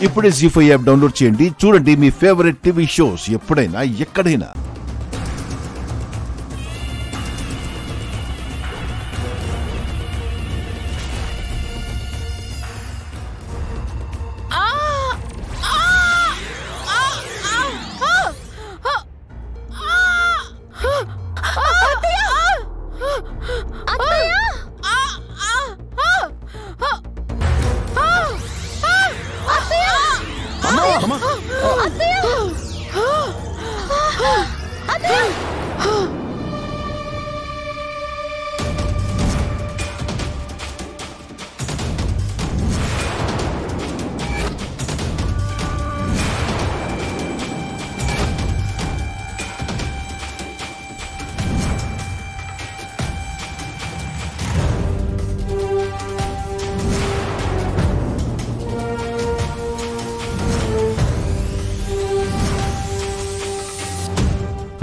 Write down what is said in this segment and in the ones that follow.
ఇప్పుడే జీ5 app download చేయండి. చూడండి మీ ఫేవరెట్ టీవీ షోస్ ఎప్పుడైనా ఎక్కడైనా.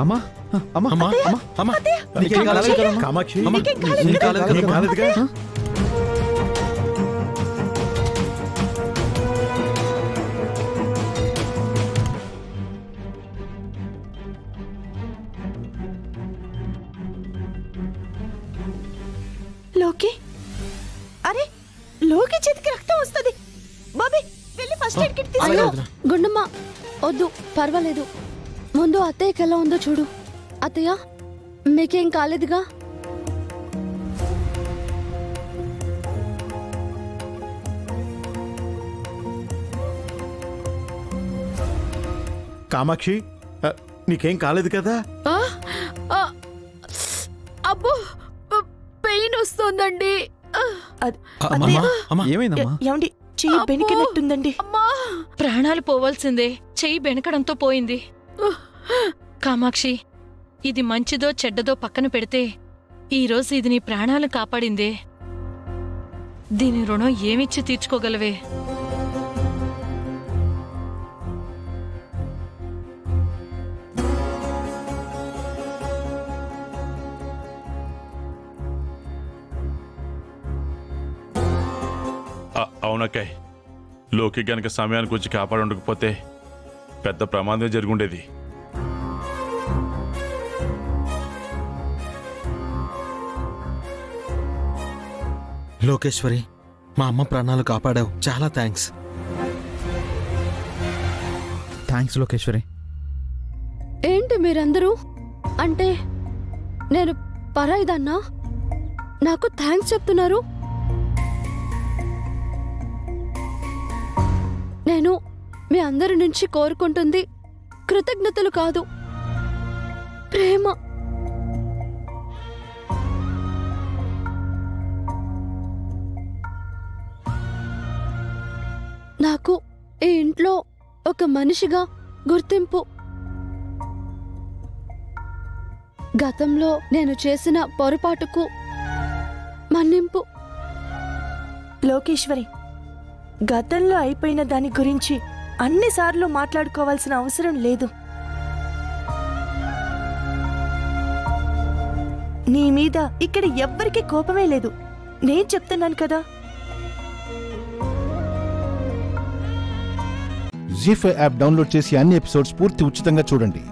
అమ్మా అమ్మా అమ్మా అమ్మా నీకేం కాలేదు కదా కామాక్షి? నీకేం కాలేదుగా? లోకి, అరే లోకి చేతికి రక్తం వస్తుంది. బాబీ వెళ్ళి ఫస్ట్ ఎయిడ్ కిట్ తీసుకురా. గుండమ్మ వద్దు, పర్వాలేదు. ముందు అత్తయ్యకి ఎలా ఉందో చూడు. అత్తయ్య, మీకేం కాలేదుగా? కామాక్షి, నీకేం కాలేదు కదా? అబ్బో, పెయిన్ వస్తుందండి. ఏమండి, చెయ్యి బెనికినట్టుందండి. ప్రాణాలు పోవాల్సిందే, చెయ్యి బెనకడంతో పోయింది. కామాక్షి, ఇది మంచిదో చెడ్డదో పక్కన పెడితే ఈరోజు ఇది నీ ప్రాణాలు కాపాడిందే. దీని రుణం ఏమిచ్చి తీర్చుకోగలవే? అవునక్కాయ్, లోకి గనక సమయానికి వచ్చి కాపాడుండకపోతే పెద్ద ప్రమాదం జరుగుండేది. లోకేశ్వరి, మా అమ్మ ప్రాణాలు కాపాడావు, చాలా థ్యాంక్స్. థ్యాంక్స్ లోకేశ్వరి. ఏంటి మీరందరూ? అంటే నేను పరాయిదన్నా నాకు థ్యాంక్స్ చెప్తున్నారు? నేను మీ అందరి నుంచి కోరుకుంటుంది కృతజ్ఞతలు కాదు, ప్రేమ. నాకు ఈ ఇంట్లో ఒక మనిషిగా గుర్తింపు. గతంలో నేను చేసిన పొరపాటుకు మన్నింపు. లోకేశ్వరి, గతంలో అయిపోయిన దాని గురించి అన్నిసార్లు మాట్లాడుకోవాల్సిన అవసరం లేదు. నీ మీద ఇక్కడ ఎవ్వరికీ కోపమే లేదు. నేను చెప్తున్నాను కదా. జీ5 యాప్ డౌన్లోడ్ చేసి అన్ని ఎపిసోడ్స్ పూర్తి ఉచితంగా చూడండి.